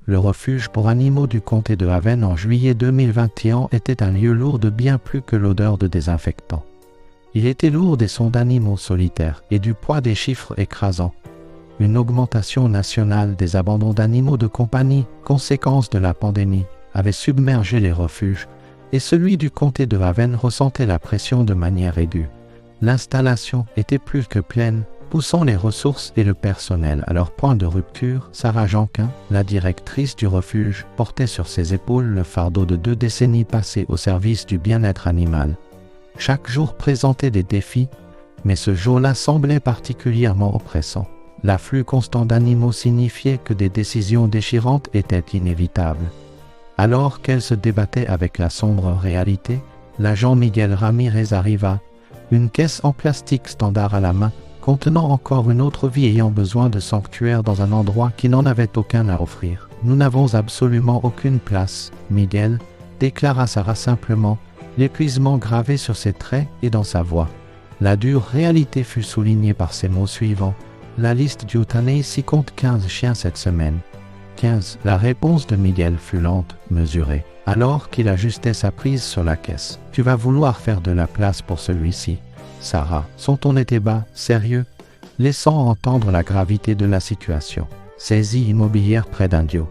Le refuge pour animaux du comté de Haven en juillet 2021 était un lieu lourd de bien plus que l'odeur de désinfectant. Il était lourd des sons d'animaux solitaires et du poids des chiffres écrasants. Une augmentation nationale des abandons d'animaux de compagnie, conséquence de la pandémie, avait submergé les refuges, et celui du comté de Haven ressentait la pression de manière aiguë. L'installation était plus que pleine, poussant les ressources et le personnel à leur point de rupture. Sarah Janquin, la directrice du refuge, portait sur ses épaules le fardeau de 2 décennies passées au service du bien-être animal. Chaque jour présentait des défis, mais ce jour-là semblait particulièrement oppressant. L'afflux constant d'animaux signifiait que des décisions déchirantes étaient inévitables. Alors qu'elle se débattait avec la sombre réalité, l'agent Miguel Ramirez arriva, une caisse en plastique standard à la main, contenant encore une autre vie ayant besoin de sanctuaire dans un endroit qui n'en avait aucun à offrir. « Nous n'avons absolument aucune place, Miguel », déclara Sarah simplement, l'épuisement gravé sur ses traits et dans sa voix. La dure réalité fut soulignée par ces mots suivants. « La liste du Euthanasie compte 15 chiens cette semaine. » 15. La réponse de Miguel fut lente, mesurée, alors qu'il ajustait sa prise sur la caisse. « Tu vas vouloir faire de la place pour celui-ci. » Sarah, son ton était bas, sérieux, laissant entendre la gravité de la situation. Saisie immobilière près d'un duo.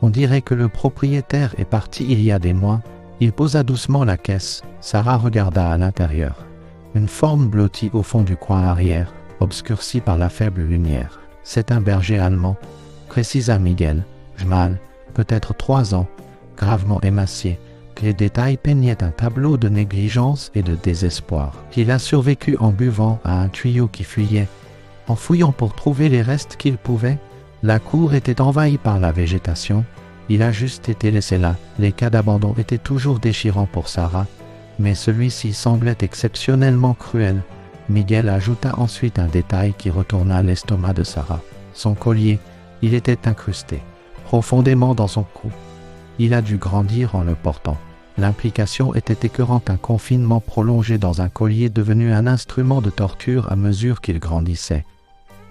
On dirait que le propriétaire est parti il y a des mois. Il posa doucement la caisse. Sarah regarda à l'intérieur. Une forme blottie au fond du coin arrière, obscurcie par la faible lumière. C'est un berger allemand, précisa Miguel. Jmal, peut-être 3 ans, gravement émacié. Les détails peignaient un tableau de négligence et de désespoir. Il a survécu en buvant à un tuyau qui fuyait. En fouillant pour trouver les restes qu'il pouvait, la cour était envahie par la végétation. Il a juste été laissé là. Les cas d'abandon étaient toujours déchirants pour Sarah, mais celui-ci semblait exceptionnellement cruel. Miguel ajouta ensuite un détail qui retourna l'estomac de Sarah. Son collier, il était incrusté, profondément dans son cou. Il a dû grandir en le portant. L'implication était écœurante, un confinement prolongé dans un collier devenu un instrument de torture à mesure qu'il grandissait.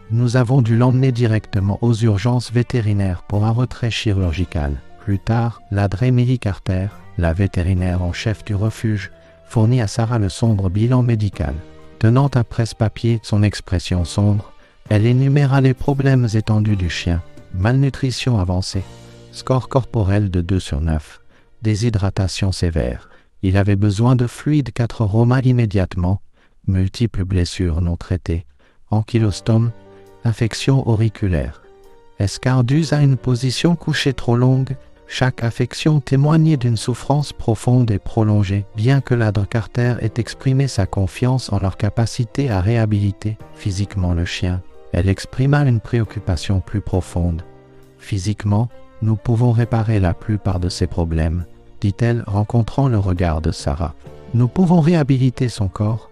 Nous avons dû l'emmener directement aux urgences vétérinaires pour un retrait chirurgical. Plus tard, Ladré Carter, la vétérinaire en chef du refuge, fournit à Sarah le sombre bilan médical. Tenant un presse-papier, son expression sombre, elle énuméra les problèmes étendus du chien. Malnutrition avancée, score corporel de 2 sur 9, déshydratation sévère. Il avait besoin de fluide 4 Roma immédiatement, multiples blessures non traitées, ankylostome, infection auriculaire. Escardus à une position couchée trop longue, chaque affection témoignait d'une souffrance profonde et prolongée, bien que Ladre Carter ait exprimé sa confiance en leur capacité à réhabiliter physiquement le chien. Elle exprima une préoccupation plus profonde. Physiquement, nous pouvons réparer la plupart de ses problèmes, dit-elle, rencontrant le regard de Sarah. Nous pouvons réhabiliter son corps,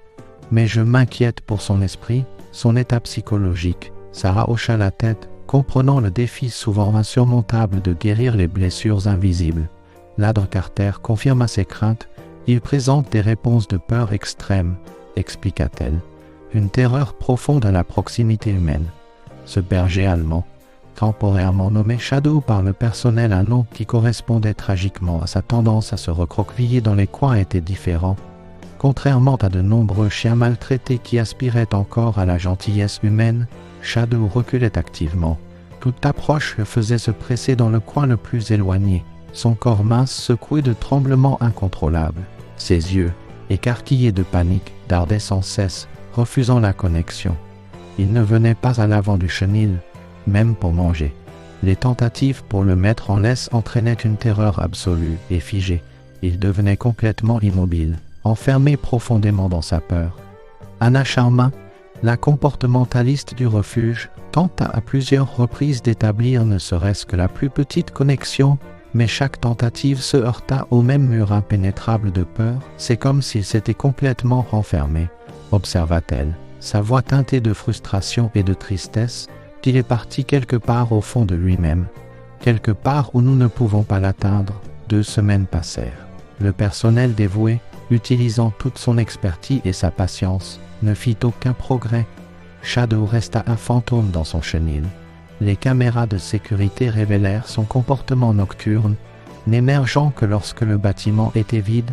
mais je m'inquiète pour son esprit, son état psychologique. Sarah hocha la tête, comprenant le défi souvent insurmontable de guérir les blessures invisibles. Ladre Carter confirma ses craintes. Il présente des réponses de peur extrême, expliqua-t-elle. Une terreur profonde à la proximité humaine. Ce berger allemand, temporairement nommé Shadow par le personnel, un nom qui correspondait tragiquement à sa tendance à se recroqueviller dans les coins, était différent. Contrairement à de nombreux chiens maltraités qui aspiraient encore à la gentillesse humaine, Shadow reculait activement. Toute approche le faisait se presser dans le coin le plus éloigné, son corps mince secoué de tremblements incontrôlables. Ses yeux, écarquillés de panique, dardaient sans cesse, refusant la connexion. Il ne venait pas à l'avant du chenil, même pour manger. Les tentatives pour le mettre en laisse entraînaient une terreur absolue et figée. Il devenait complètement immobile, enfermé profondément dans sa peur. Anna Sharma, la comportementaliste du refuge, tenta à plusieurs reprises d'établir ne serait-ce que la plus petite connexion, mais chaque tentative se heurta au même mur impénétrable de peur. C'est comme s'il s'était complètement renfermé, observa-t-elle, sa voix teintée de frustration et de tristesse. Il est parti quelque part au fond de lui-même, quelque part où nous ne pouvons pas l'atteindre. 2 semaines passèrent. Le personnel dévoué, utilisant toute son expertise et sa patience, ne fit aucun progrès. Shadow resta un fantôme dans son chenil, Les caméras de sécurité révélèrent son comportement nocturne, n'émergeant que lorsque le bâtiment était vide.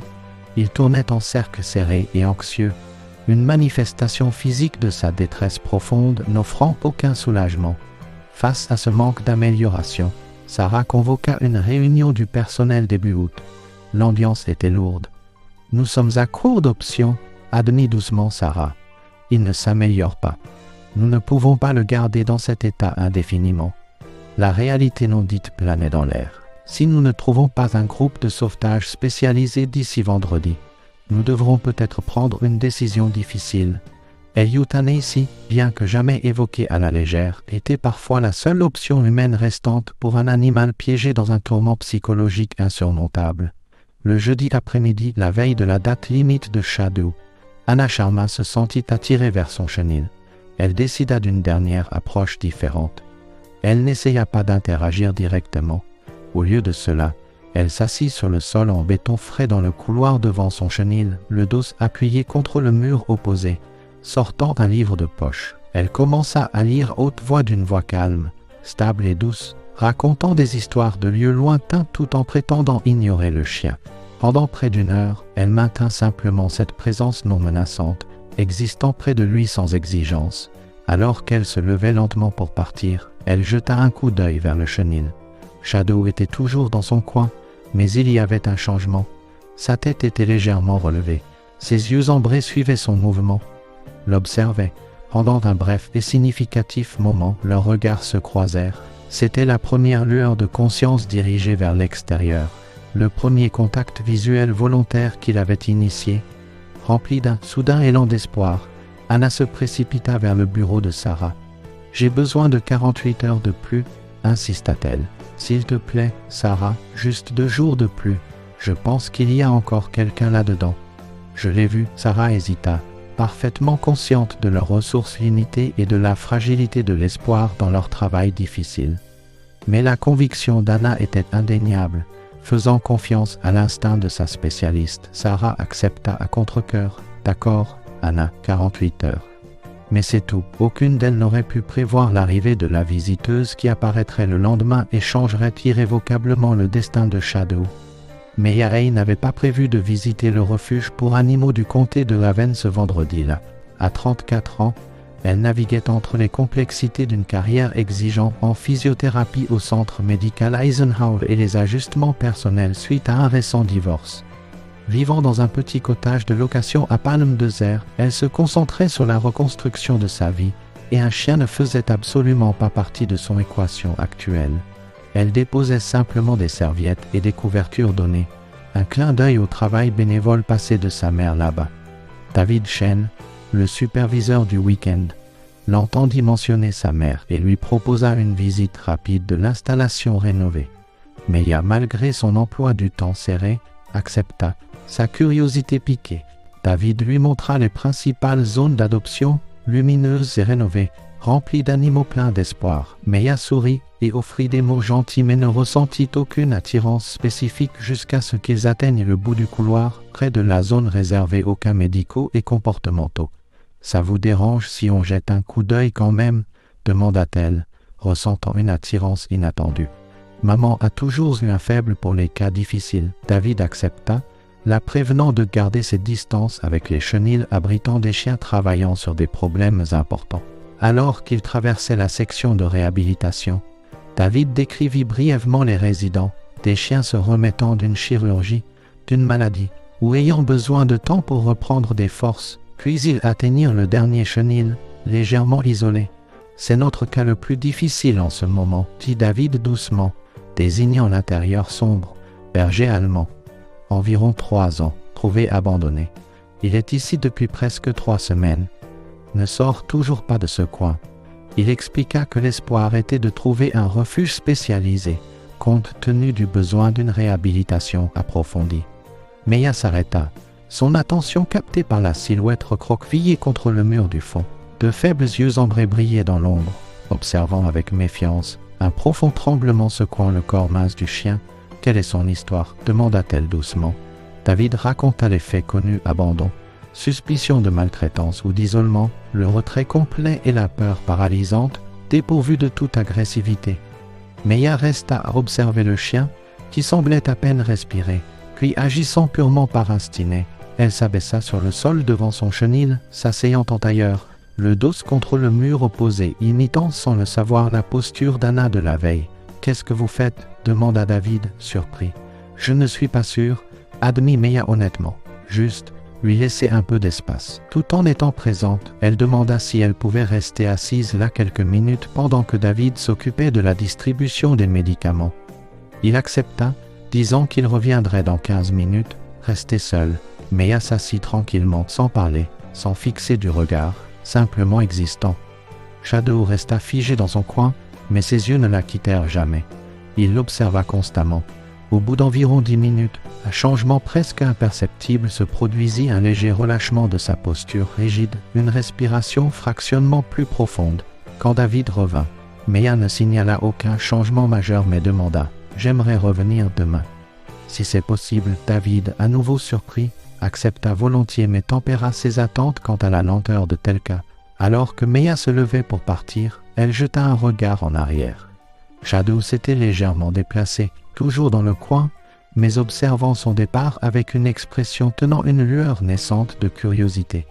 Il tournait en cercle serré et anxieux, une manifestation physique de sa détresse profonde n'offrant aucun soulagement. Face à ce manque d'amélioration, Sarah convoqua une réunion du personnel début août. L'ambiance était lourde. « Nous sommes à court d'options, admit doucement Sarah. Il ne s'améliore pas. Nous ne pouvons pas le garder dans cet état indéfiniment. » La réalité non dite planait dans l'air. Si nous ne trouvons pas un groupe de sauvetage spécialisé d'ici vendredi, nous devrons peut-être prendre une décision difficile. Euthanasie, bien que jamais évoquée à la légère, était parfois la seule option humaine restante pour un animal piégé dans un tourment psychologique insurmontable. Le jeudi après-midi, la veille de la date limite de Shadow, Anna Sharma se sentit attirée vers son chenil. Elle décida d'une dernière approche différente. Elle n'essaya pas d'interagir directement. Au lieu de cela, elle s'assit sur le sol en béton frais dans le couloir devant son chenil, le dos appuyé contre le mur opposé. Sortant un livre de poche, elle commença à lire haute voix d'une voix calme, stable et douce, racontant des histoires de lieux lointains tout en prétendant ignorer le chien. Pendant près d'une heure, elle maintint simplement cette présence non menaçante, existant près de lui sans exigence. Alors qu'elle se levait lentement pour partir, elle jeta un coup d'œil vers le chenil. Shadow était toujours dans son coin, mais il y avait un changement. Sa tête était légèrement relevée. Ses yeux ambrés suivaient son mouvement. L'observait. Pendant un bref et significatif moment, leurs regards se croisèrent. C'était la première lueur de conscience dirigée vers l'extérieur. Le premier contact visuel volontaire qu'il avait initié. Rempli d'un soudain élan d'espoir, Anna se précipita vers le bureau de Sarah. « J'ai besoin de 48 heures de plus, » insista-t-elle. « S'il te plaît, Sarah, juste 2 jours de plus. Je pense qu'il y a encore quelqu'un là-dedans. » Je l'ai vu, Sarah hésita, parfaitement consciente de leurs ressources limitées et de la fragilité de l'espoir dans leur travail difficile. Mais la conviction d'Anna était indéniable. Faisant confiance à l'instinct de sa spécialiste, Sarah accepta à contre-cœur. « D'accord, Anna, 48 heures. » Mais c'est tout. Aucune d'elles n'aurait pu prévoir l'arrivée de la visiteuse qui apparaîtrait le lendemain et changerait irrévocablement le destin de Shadow. Mais Yael n'avait pas prévu de visiter le refuge pour animaux du comté de Haven ce vendredi-là. À 34 ans, elle naviguait entre les complexités d'une carrière exigeante en physiothérapie au centre médical Eisenhower et les ajustements personnels suite à un récent divorce. Vivant dans un petit cottage de location à Palm Desert, elle se concentrait sur la reconstruction de sa vie, et un chien ne faisait absolument pas partie de son équation actuelle. Elle déposait simplement des serviettes et des couvertures données, un clin d'œil au travail bénévole passé de sa mère là-bas. David Chen, le superviseur du week-end, l'entendit mentionner sa mère et lui proposa une visite rapide de l'installation rénovée. Maya, malgré son emploi du temps serré, accepta, sa curiosité piquée. David lui montra les principales zones d'adoption, lumineuses et rénovées, remplies d'animaux pleins d'espoir. Maya sourit et offrit des mots gentils mais ne ressentit aucune attirance spécifique jusqu'à ce qu'ils atteignent le bout du couloir, près de la zone réservée aux cas médicaux et comportementaux. « Ça vous dérange si on jette un coup d'œil quand même ?» demanda-t-elle, ressentant une attirance inattendue. Maman a toujours eu un faible pour les cas difficiles. David accepta, la prévenant de garder ses distances avec les chenils abritant des chiens travaillant sur des problèmes importants. Alors qu'il traversait la section de réhabilitation, David décrivit brièvement les résidents, des chiens se remettant d'une chirurgie, d'une maladie, ou ayant besoin de temps pour reprendre des forces, puis ils atteignirent le dernier chenil, légèrement isolé. « C'est notre cas le plus difficile en ce moment, » dit David doucement, désignant l'intérieur sombre, berger allemand. Environ 3 ans, trouvé abandonné. Il est ici depuis presque 3 semaines. Ne sort toujours pas de ce coin. Il expliqua que l'espoir était de trouver un refuge spécialisé, compte tenu du besoin d'une réhabilitation approfondie. Maya s'arrêta, son attention captée par la silhouette recroquevillée contre le mur du fond. De faibles yeux ambrés brillaient dans l'ombre, observant avec méfiance, un profond tremblement secouant le corps mince du chien. « Quelle est son histoire ?» demanda-t-elle doucement. David raconta les faits connus: abandon, suspicion de maltraitance ou d'isolement, le retrait complet et la peur paralysante. dépourvu de toute agressivité. Meia resta à observer le chien, qui semblait à peine respirer, puis agissant purement par instinct, elle s'abaissa sur le sol devant son chenil, s'asseyant en tailleur, le dos contre le mur opposé, imitant sans le savoir la posture d'Anna de la veille. « Qu'est-ce que vous faites » demanda David, surpris. « Je ne suis pas sûr » admit Meia honnêtement. Juste, lui laisser un peu d'espace. Tout en étant présente, elle demanda si elle pouvait rester assise là quelques minutes pendant que David s'occupait de la distribution des médicaments. Il accepta, disant qu'il reviendrait dans 15 minutes, resté seul. Meia s'assit tranquillement, sans parler, sans fixer du regard, simplement existant. Shadow resta figé dans son coin, mais ses yeux ne la quittèrent jamais. Il l'observa constamment. Au bout d'environ 10 minutes, un changement presque imperceptible se produisit, un léger relâchement de sa posture rigide, une respiration fractionnement plus profonde. Quand David revint, Meia ne signala aucun changement majeur mais demanda « J'aimerais revenir demain ». Si c'est possible, David, à nouveau surpris, accepta volontiers mais tempéra ses attentes quant à la lenteur de tel cas. Alors que Meia se levait pour partir, elle jeta un regard en arrière. Shadow s'était légèrement déplacé, toujours dans le coin, mais observant son départ avec une expression tenant une lueur naissante de curiosité.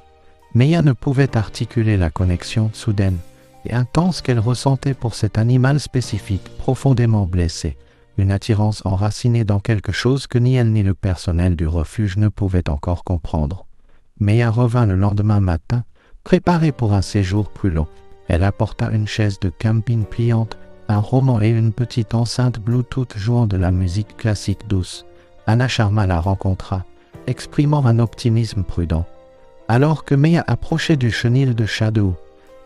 Meia ne pouvait articuler la connexion soudaine et intense qu'elle ressentait pour cet animal spécifique, profondément blessé, une attirance enracinée dans quelque chose que ni elle ni le personnel du refuge ne pouvaient encore comprendre. Meia revint le lendemain matin, préparée pour un séjour plus long. Elle apporta une chaise de camping pliante, un roman et une petite enceinte Bluetooth jouant de la musique classique douce. Anna Sharma la rencontra, exprimant un optimisme prudent. Alors que Meia approchait du chenil de Shadow,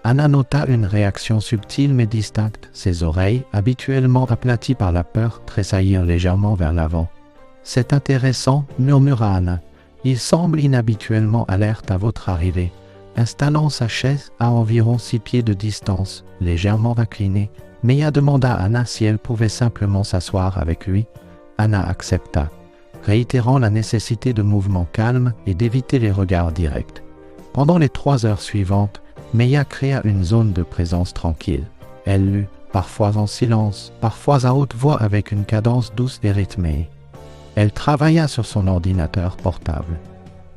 Anna nota une réaction subtile mais distincte, ses oreilles, habituellement aplaties par la peur, tressaillirent légèrement vers l'avant. « C'est intéressant, » murmura Anna. « Il semble inhabituellement alerte à votre arrivée. » Installant sa chaise à environ 6 pieds de distance, légèrement inclinée, Meia demanda à Anna si elle pouvait simplement s'asseoir avec lui. Anna accepta, réitérant la nécessité de mouvements calmes et d'éviter les regards directs. Pendant les 3 heures suivantes, Meia créa une zone de présence tranquille. Elle lut, parfois en silence, parfois à haute voix avec une cadence douce et rythmée. Elle travailla sur son ordinateur portable.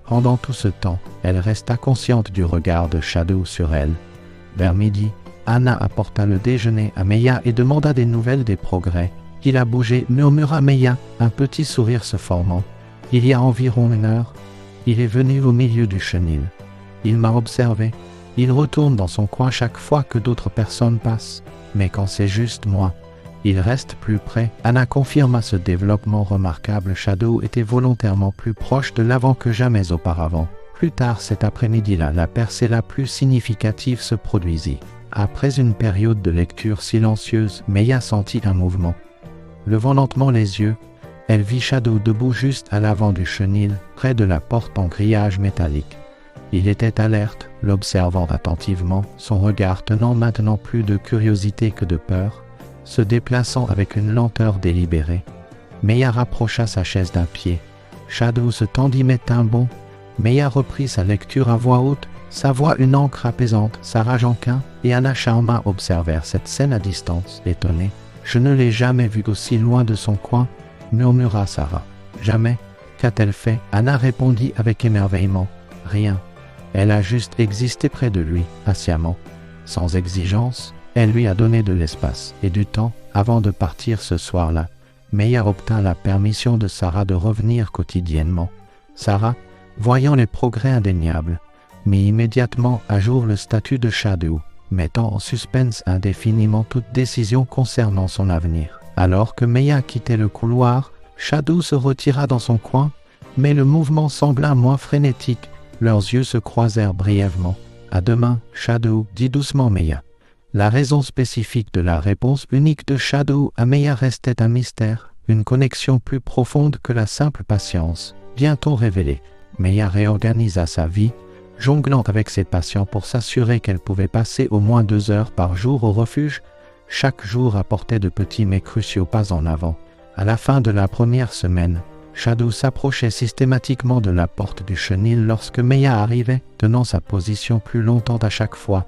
Pendant tout ce temps, elle resta consciente du regard de Shadow sur elle. Vers midi, Anna apporta le déjeuner à Meia et demanda des nouvelles des progrès. « Il a bougé » murmura Meia, un petit sourire se formant. « Il y a environ 1 heure. Il est venu au milieu du chenil. Il m'a observé. Il retourne dans son coin chaque fois que d'autres personnes passent. Mais quand c'est juste moi, il reste plus près. » Anna confirma ce développement remarquable. Shadow était volontairement plus proche de l'avant que jamais auparavant. Plus tard cet après-midi-là, la percée la plus significative se produisit. Après une période de lecture silencieuse, Meia sentit un mouvement. Levant lentement les yeux, elle vit Shadow debout juste à l'avant du chenil, près de la porte en grillage métallique. Il était alerte, l'observant attentivement, son regard tenant maintenant plus de curiosité que de peur, se déplaçant avec une lenteur délibérée. Meia rapprocha sa chaise d'un pied. Shadow se tendit mais tint bon. Meia reprit sa lecture à voix haute, sa voix une encre apaisante. Sarah Janquin et Anna Sharma observèrent cette scène à distance, étonnés. « Je ne l'ai jamais vue aussi loin de son coin » murmura Sarah. « Jamais. Qu'a-t-elle fait » Anna répondit avec émerveillement. « Rien. Elle a juste existé près de lui, patiemment. Sans exigence, elle lui a donné de l'espace et du temps avant de partir ce soir-là. » Meia obtint la permission de Sarah de revenir quotidiennement. Sarah, voyant les progrès indéniables, mit immédiatement à jour le statut de Shadow, mettant en suspense indéfiniment toute décision concernant son avenir. Alors que Meia quittait le couloir, Shadow se retira dans son coin, mais le mouvement sembla moins frénétique. Leurs yeux se croisèrent brièvement. « À demain, Shadow » dit doucement Meia. La raison spécifique de la réponse unique de Shadow à Meia restait un mystère, une connexion plus profonde que la simple patience, bientôt révélée. Meia réorganisa sa vie, jonglant avec ses patients pour s'assurer qu'elle pouvait passer au moins 2 heures par jour au refuge. Chaque jour apportait de petits mais cruciaux pas en avant. À la fin de la première semaine, Shadow s'approchait systématiquement de la porte du chenil lorsque Meia arrivait, tenant sa position plus longtemps à chaque fois.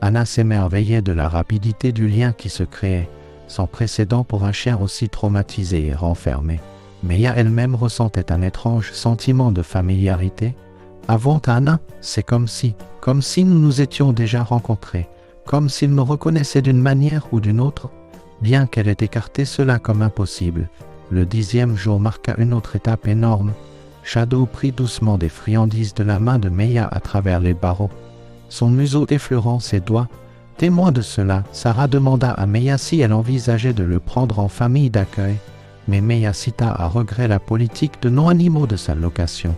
Anna s'émerveillait de la rapidité du lien qui se créait, sans précédent pour un chien aussi traumatisé et renfermé. Meya elle-même ressentait un étrange sentiment de familiarité. Avant Anna, c'est comme si nous nous étions déjà rencontrés, comme s'il me reconnaissait d'une manière ou d'une autre, bien qu'elle ait écarté cela comme impossible. Le 10e jour marqua une autre étape énorme. Shadow prit doucement des friandises de la main de Meya à travers les barreaux, son museau effleurant ses doigts. Témoin de cela, Sarah demanda à Meya si elle envisageait de le prendre en famille d'accueil, mais Meya cita à regret la politique de non-animaux de sa location,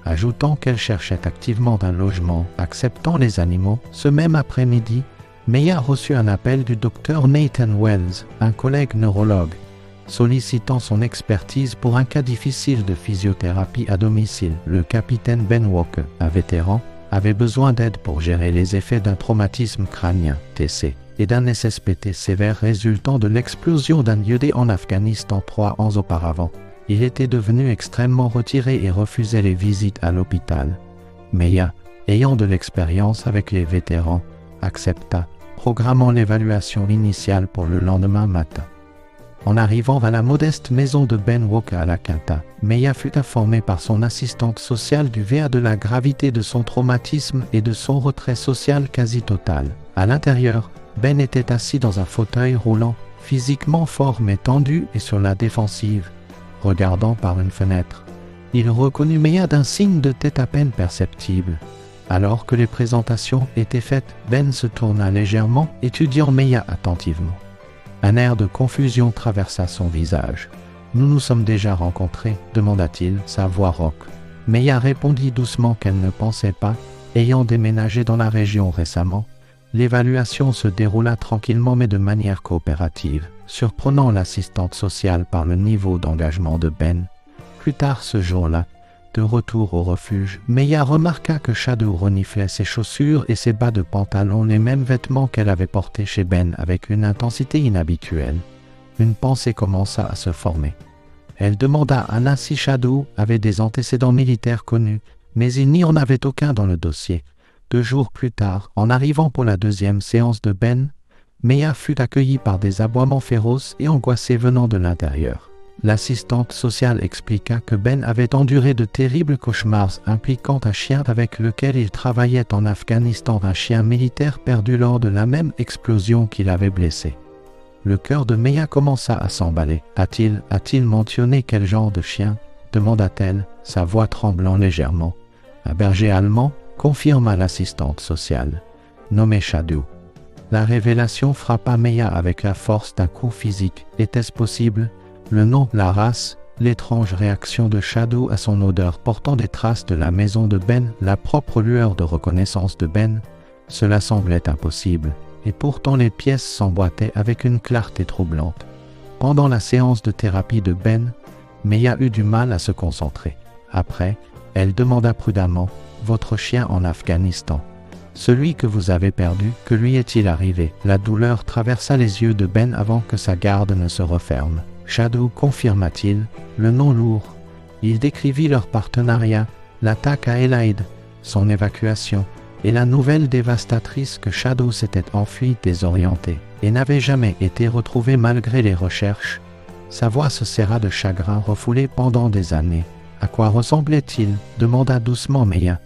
ajoutant qu'elle cherchait activement un logement acceptant les animaux. Ce même après-midi, Meya reçut un appel du docteur Nathan Wells, un collègue neurologue, sollicitant son expertise pour un cas difficile de physiothérapie à domicile. Le capitaine Ben Walker, un vétéran, avait besoin d'aide pour gérer les effets d'un traumatisme crânien, TC, et d'un SSPT sévère résultant de l'explosion d'un IED en Afghanistan 3 ans auparavant. Il était devenu extrêmement retiré et refusait les visites à l'hôpital. Meya, ayant de l'expérience avec les vétérans, accepta, programmant l'évaluation initiale pour le lendemain matin. En arrivant à la modeste maison de Ben Walker à la Quinta, Meya fut informée par son assistante sociale du VA de la gravité de son traumatisme et de son retrait social quasi total. À l'intérieur, Ben était assis dans un fauteuil roulant, physiquement fort mais tendu et sur la défensive, regardant par une fenêtre. Il reconnut Meya d'un signe de tête à peine perceptible. Alors que les présentations étaient faites, Ben se tourna légèrement, étudiant Meya attentivement. Un air de confusion traversa son visage. « Nous nous sommes déjà rencontrés ?» demanda-t-il, sa voix rauque. Meya répondit doucement qu'elle ne pensait pas, ayant déménagé dans la région récemment. L'évaluation se déroula tranquillement mais de manière coopérative, surprenant l'assistante sociale par le niveau d'engagement de Ben. Plus tard ce jour-là, de retour au refuge, Meya remarqua que Shadow reniflait ses chaussures et ses bas de pantalon, les mêmes vêtements qu'elle avait portés chez Ben avec une intensité inhabituelle. Une pensée commença à se former. Elle demanda à Anna si Shadow avait des antécédents militaires connus, mais il n'y en avait aucun dans le dossier. 2 jours plus tard, en arrivant pour la 2e séance de Ben, Meya fut accueillie par des aboiements féroces et angoissés venant de l'intérieur. L'assistante sociale expliqua que Ben avait enduré de terribles cauchemars impliquant un chien avec lequel il travaillait en Afghanistan, un chien militaire perdu lors de la même explosion qui l'avait blessé. Le cœur de Meya commença à s'emballer. A-t-il mentionné quel genre de chien ? Demanda-t-elle, sa voix tremblant légèrement. Un berger allemand, confirma l'assistante sociale, nommé Shadow. La révélation frappa Meya avec la force d'un coup physique. Était-ce possible ? Le nom, la race, l'étrange réaction de Shadow à son odeur portant des traces de la maison de Ben, la propre lueur de reconnaissance de Ben, cela semblait impossible, et pourtant les pièces s'emboîtaient avec une clarté troublante. Pendant la séance de thérapie de Ben, Meya eut du mal à se concentrer. Après, elle demanda prudemment, « Votre chien en Afghanistan, celui que vous avez perdu, que lui est-il arrivé ?» La douleur traversa les yeux de Ben avant que sa garde ne se referme. Shadow confirma-t-il, le nom lourd. Il décrivit leur partenariat, l'attaque à Elaide, son évacuation, et la nouvelle dévastatrice que Shadow s'était enfui désorienté et n'avait jamais été retrouvé malgré les recherches. Sa voix se serra de chagrin refoulé pendant des années. « À quoi ressemblait-il » demanda doucement Meya.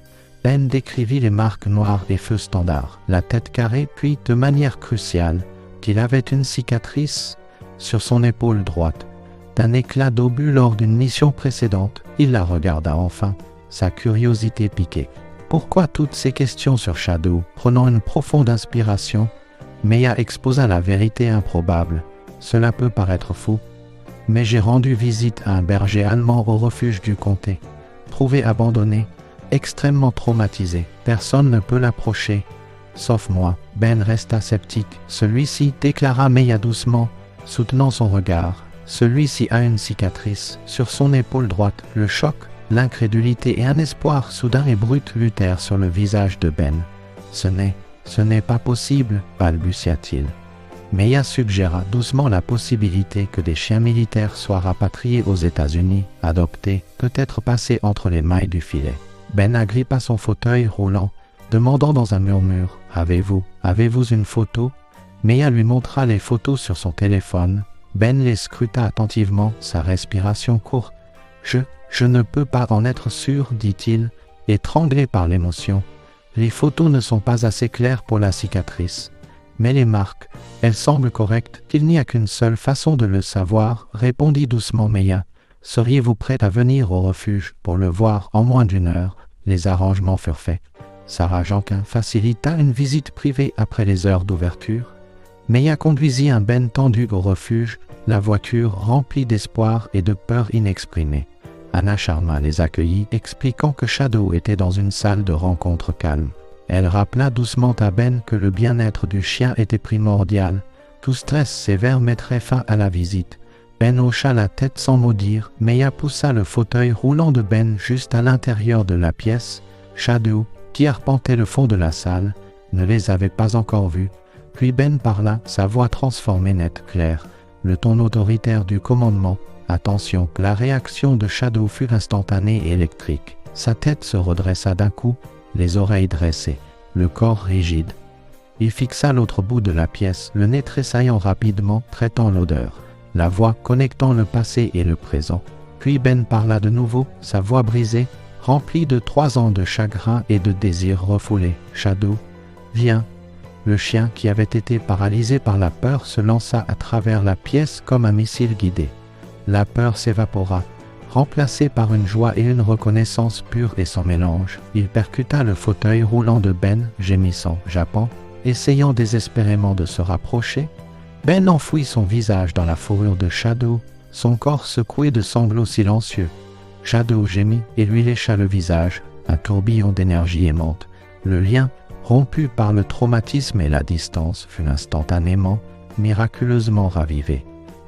Ben décrivit les marques noires et feux standards, la tête carrée, puis, de manière cruciale, qu'il avait une cicatrice sur son épaule droite, d'un éclat d'obus lors d'une mission précédente. Il la regarda enfin, sa curiosité piquée. Pourquoi toutes ces questions sur Shadow? Prenant une profonde inspiration, Meya exposa la vérité improbable. Cela peut paraître fou, mais j'ai rendu visite à un berger allemand au refuge du comté. Trouvé abandonné, extrêmement traumatisé, personne ne peut l'approcher, sauf moi. Ben resta sceptique. Celui-ci, déclara Meya doucement, soutenant son regard. Celui-ci a une cicatrice sur son épaule droite. Le choc, l'incrédulité et un espoir soudain et brut luttèrent sur le visage de Ben. Ce n'est pas possible, balbutia-t-il. Meya suggéra doucement la possibilité que des chiens militaires soient rapatriés aux États-Unis, adoptés, peut-être passés entre les mailles du filet. Ben agrippa son fauteuil roulant, demandant dans un murmure, « Avez-vous une photo ?» Maya lui montra les photos sur son téléphone. Ben les scruta attentivement, sa respiration courte. Je ne peux pas en être sûr, dit-il, étranglé par l'émotion. Les photos ne sont pas assez claires pour la cicatrice. Mais les marques, elles semblent correctes. Il n'y a qu'une seule façon de le savoir, répondit doucement Maya. Seriez-vous prête à venir au refuge pour le voir en moins d'1 heure? Les arrangements furent faits. Sarah Janquin facilita une visite privée après les heures d'ouverture. Maya conduisit un Ben tendu au refuge, la voiture remplie d'espoir et de peur inexprimée. Anna Sharma les accueillit, expliquant que Shadow était dans une salle de rencontre calme. Elle rappela doucement à Ben que le bien-être du chien était primordial. Tout stress sévère mettrait fin à la visite. Ben hocha la tête sans mot dire. Maya poussa le fauteuil roulant de Ben juste à l'intérieur de la pièce. Shadow, qui arpentait le fond de la salle, ne les avait pas encore vus. Puis Ben parla, sa voix transformée nette, claire, le ton autoritaire du commandement. Attention, la réaction de Shadow fut instantanée et électrique. Sa tête se redressa d'un coup, les oreilles dressées, le corps rigide. Il fixa l'autre bout de la pièce, le nez tressaillant rapidement, traitant l'odeur, la voix connectant le passé et le présent. Puis Ben parla de nouveau, sa voix brisée, remplie de 3 ans de chagrin et de désirs refoulés. Shadow, viens. Le chien, qui avait été paralysé par la peur, se lança à travers la pièce comme un missile guidé. La peur s'évapora, remplacée par une joie et une reconnaissance pure et sans mélange. Il percuta le fauteuil roulant de Ben, gémissant, jappant, essayant désespérément de se rapprocher. Ben enfouit son visage dans la fourrure de Shadow, son corps secoué de sanglots silencieux. Shadow gémit et lui lécha le visage, un tourbillon d'énergie aimante. Le lien, rompu par le traumatisme et la distance, fut instantanément, miraculeusement ravivé.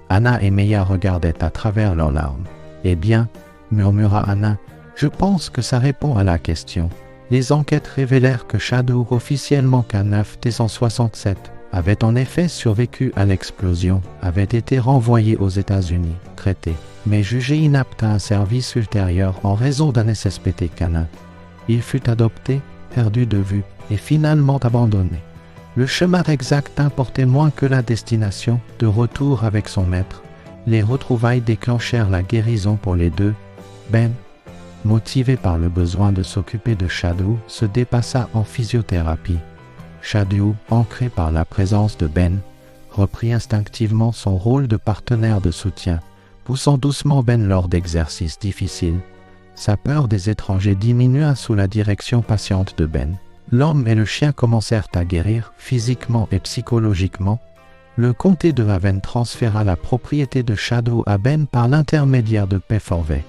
Anna et Maya regardaient à travers leurs larmes. « Eh bien, » murmura Anna, « je pense que ça répond à la question. » Les enquêtes révélèrent que Shadow, officiellement K9 T167, avait en effet survécu à l'explosion, avait été renvoyé aux États-Unis, traité, mais jugé inapte à un service ultérieur en raison d'un SSPT canin. Il fut adopté, perdu de vue, et finalement abandonné. Le chemin exact importait moins que la destination, de retour avec son maître. Les retrouvailles déclenchèrent la guérison pour les deux. Ben, motivé par le besoin de s'occuper de Shadow, se dépassa en physiothérapie. Shadow, ancré par la présence de Ben, reprit instinctivement son rôle de partenaire de soutien, poussant doucement Ben lors d'exercices difficiles. Sa peur des étrangers diminua sous la direction patiente de Ben. L'homme et le chien commencèrent à guérir, physiquement et psychologiquement. Le comté de Haven transféra la propriété de Shadow à Ben par l'intermédiaire de P4V.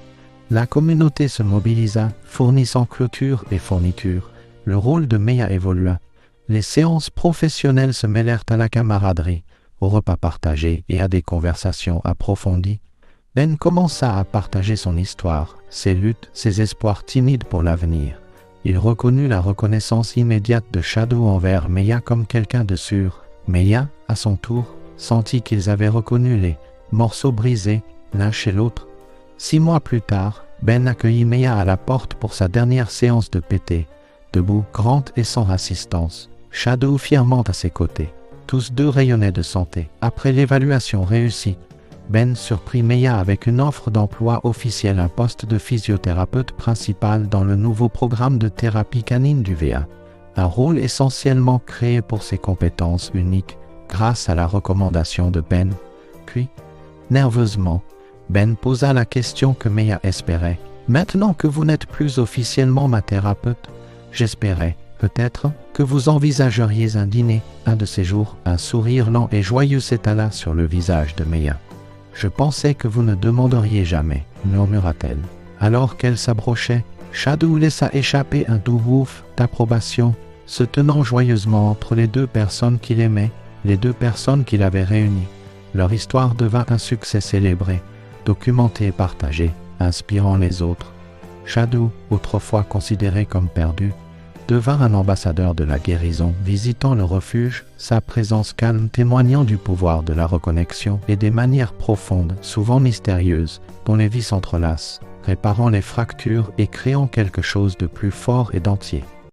La communauté se mobilisa, fournissant clôture et fourniture. Le rôle de Maya évolua. Les séances professionnelles se mêlèrent à la camaraderie, aux repas partagés et à des conversations approfondies. Ben commença à partager son histoire, ses luttes, ses espoirs timides pour l'avenir. Il reconnut la reconnaissance immédiate de Shadow envers Maya comme quelqu'un de sûr. Maya, à son tour, sentit qu'ils avaient reconnu les morceaux brisés, l'un chez l'autre. 6 mois plus tard, Ben accueillit Maya à la porte pour sa dernière séance de PT, debout, grande et sans assistance. Shadow fièrement à ses côtés. Tous deux rayonnaient de santé. Après l'évaluation réussie, Ben surprit Maya avec une offre d'emploi officielle, un poste de physiothérapeute principal dans le nouveau programme de thérapie canine du VA. Un rôle essentiellement créé pour ses compétences uniques grâce à la recommandation de Ben. Puis, nerveusement, Ben posa la question que Maya espérait. « Maintenant que vous n'êtes plus officiellement ma thérapeute, j'espérais, peut-être, que vous envisageriez un dîner, un de ces jours. » Un sourire lent et joyeux s'étala sur le visage de Maya. « Je pensais que vous ne demanderiez jamais, » murmura-t-elle. Alors qu'elle s'approchait, Shadow laissa échapper un doux ouf d'approbation, se tenant joyeusement entre les 2 personnes qu'il aimait, les 2 personnes qu'il avait réunies. Leur histoire devint un succès célébré, documenté et partagé, inspirant les autres. Shadow, autrefois considéré comme perdu, devint un ambassadeur de la guérison, visitant le refuge, sa présence calme témoignant du pouvoir de la reconnexion et des manières profondes, souvent mystérieuses, dont les vies s'entrelacent, réparant les fractures et créant quelque chose de plus fort et d'entier.